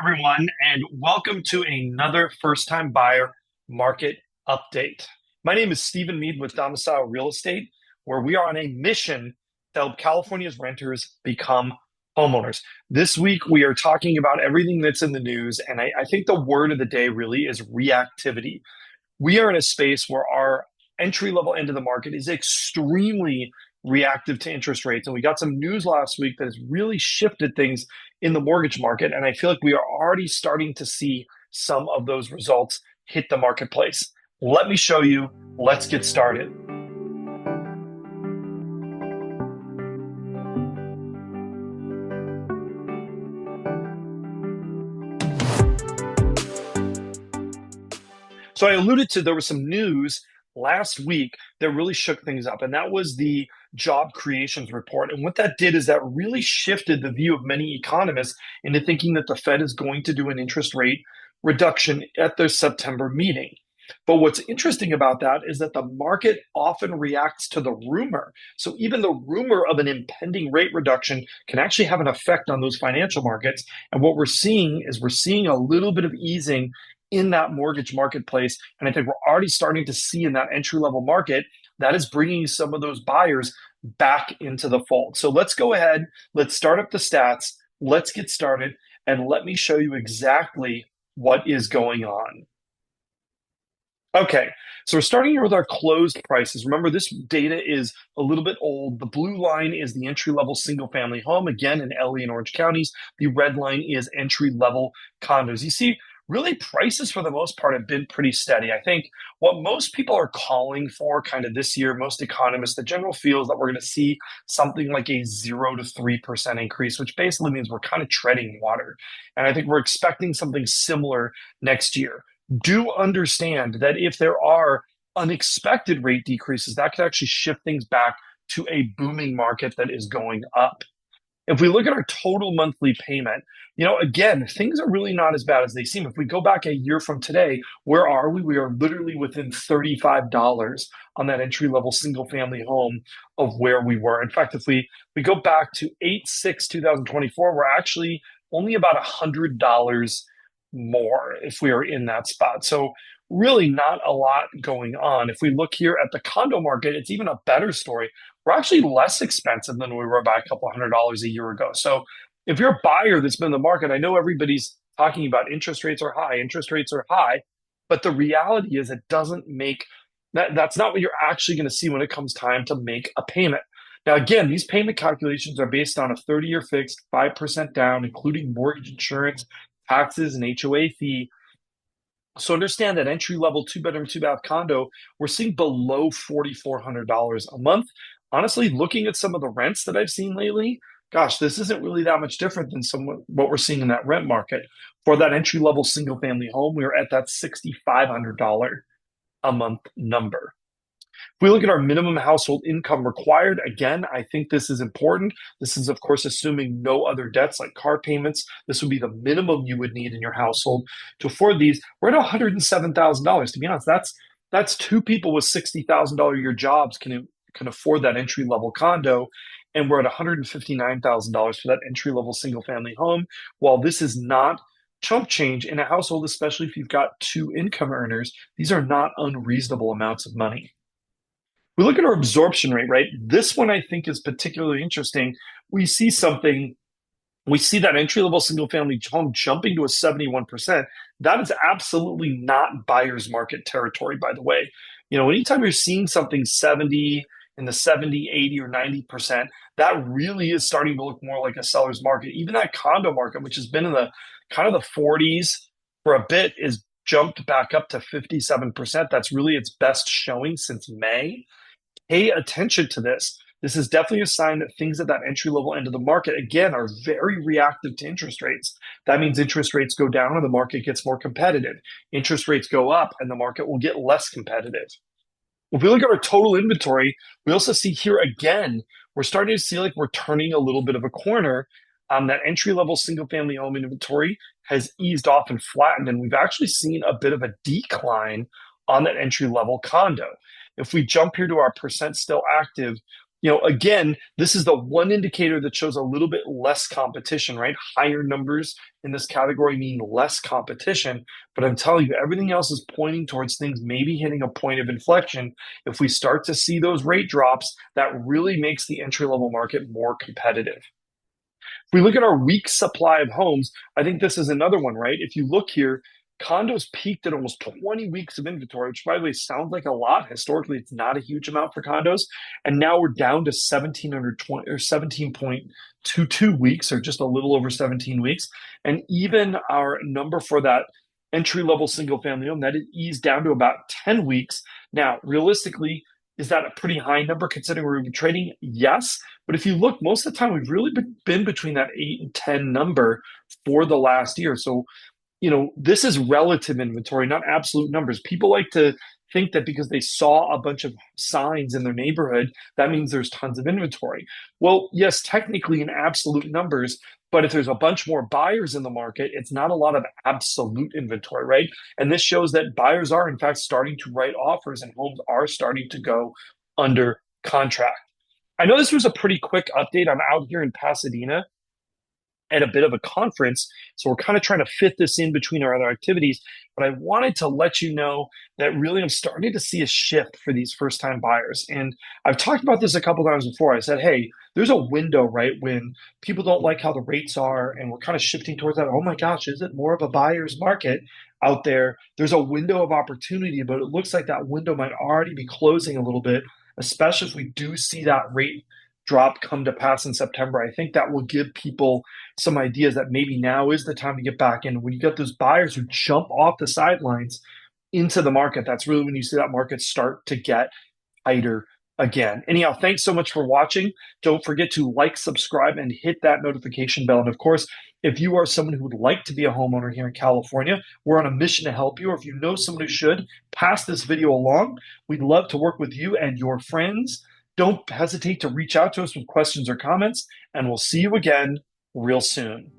Everyone, and welcome to another first time buyer market update. My name is Stephen Meade with Domicile Real Estate, where we are on a mission to help California's renters become homeowners. This week, we are talking about everything that's in the news, and I think the word of the day really is reactivity. We are in a space where our entry level end of the market is extremely reactive to interest rates. And we got some news last week that has really shifted things in the mortgage market. And I feel like we are already starting to see some of those results hit the marketplace. Let me show you. Let's get started. So I alluded to there was some news last week that really shook things up, and that was the job creations report. And what that did is that really shifted the view of many economists into thinking that the Fed is going to do an interest rate reduction at their September meeting. But what's interesting about that is that the market often reacts to the rumor. So even the rumor of an impending rate reduction can actually have an effect on those financial markets. And what we're seeing is we're seeing a little bit of easing in that mortgage marketplace. And I think we're already starting to see in that entry level market that is bringing some of those buyers back into the fold. So let's go ahead, let's start up the stats, let's get started, and let me show you exactly what is going on. Okay, so we're starting here with our closed prices. Remember, this data is a little bit old. The blue line is the entry-level single-family home, again, in LA and Orange counties. The red line is entry-level condos. You see, really, prices for the most part have been pretty steady. I think what most people are calling for kind of this year, most economists, the general feel is that we're going to see something like a 0 to 3% increase, which basically means we're kind of treading water. And I think we're expecting something similar next year. Do understand that if there are unexpected rate decreases, that could actually shift things back to a booming market that is going up. If we look at our total monthly payment, again, things are really not as bad as they seem. If we go back a year from today, where are we? We are literally within $35 on that entry level single family home of where we were. In fact, if we go back to 8/6/2024, we're actually only about $100 more if we are in that spot. So really not a lot going on. If we look here at the condo market, it's even a better story. We're actually less expensive than we were by a couple $100 a year ago. So if you're a buyer that's been in the market, I know everybody's talking about interest rates are high, but the reality is it doesn't make that's not what you're actually going to see when it comes time to make a payment. Now, again, these payment calculations are based on a 30-year fixed, 5% down, including mortgage insurance, taxes, and HOA fee. So understand that entry level 2-bedroom, 2-bath condo, we're seeing below $4,400 a month. Honestly, looking at some of the rents that I've seen lately, gosh, this isn't really that much different than what we're seeing in that rent market. For that entry level single family home, we are at that $6,500 a month number. If we look at our minimum household income required, again, I think this is important. This is, of course, assuming no other debts like car payments. This would be the minimum you would need in your household to afford these. We're at $107,000. To be honest, that's two people with $60,000 a year jobs can afford that entry level condo. And we're at $159,000 for that entry level single family home. While this is not chump change in a household, especially if you've got two income earners, these are not unreasonable amounts of money. We look at our absorption rate, right? This one I think is particularly interesting. We see that entry-level single-family home jumping to a 71%. That is absolutely not buyer's market territory, by the way. Anytime you're seeing something 70, in the 70, 80, or 90%, that really is starting to look more like a seller's market. Even that condo market, which has been in the kind of the 40s for a bit, is jumped back up to 57%. That's really its best showing since May. Pay attention to this. This is definitely a sign that things at that entry level end of the market, again, are very reactive to interest rates. That means interest rates go down and the market gets more competitive. Interest rates go up and the market will get less competitive. If we look at our total inventory, we also see here again, we're starting to see like we're turning a little bit of a corner. That entry level single family home inventory has eased off and flattened, and we've actually seen a bit of a decline on that entry level condo. If we jump here to our percent still active, Again, this is the one indicator that shows a little bit less competition, right? Higher numbers in this category mean less competition. But I'm telling you, everything else is pointing towards things maybe hitting a point of inflection. If we start to see those rate drops, that really makes the entry level market more competitive. If we look at our weak supply of homes, I think this is another one, right? If you look here, condos peaked at almost 20 weeks of inventory, which by the way sounds like a lot. Historically, it's not a huge amount for condos. And now we're down to 1720 or 17.22 weeks, or just a little over 17 weeks. And even our number for that entry level single family home, that eased down to about 10 weeks. Now, realistically, is that a pretty high number considering we're trading? Yes. But if you look, most of the time we've really been between that 8 and 10 number for the last year. So, this is relative inventory, not absolute numbers. People like to think that because they saw a bunch of signs in their neighborhood, that means there's tons of inventory. Well, yes, technically in absolute numbers, but if there's a bunch more buyers in the market, it's not a lot of absolute inventory, right? And this shows that buyers are, in fact, starting to write offers and homes are starting to go under contract. I know this was a pretty quick update. I'm out here in Pasadena at a bit of a conference. So we're kind of trying to fit this in between our other activities. But I wanted to let you know that really I'm starting to see a shift for these first time buyers. And I've talked about this a couple times before. I said, hey, there's a window, right, when people don't like how the rates are and we're kind of shifting towards that. Oh my gosh, is it more of a buyer's market out there? There's a window of opportunity, but it looks like that window might already be closing a little bit, especially if we do see that rate drop come to pass in September. I think that will give people some ideas that maybe now is the time to get back in. When you get those buyers who jump off the sidelines into the market, that's really when you see that market start to get tighter again. Anyhow, thanks so much for watching. Don't forget to like, subscribe, and hit that notification bell. And of course, if you are someone who would like to be a homeowner here in California, we're on a mission to help you. Or if you know someone who should, pass this video along. We'd love to work with you and your friends. Don't hesitate to reach out to us with questions or comments, and we'll see you again real soon.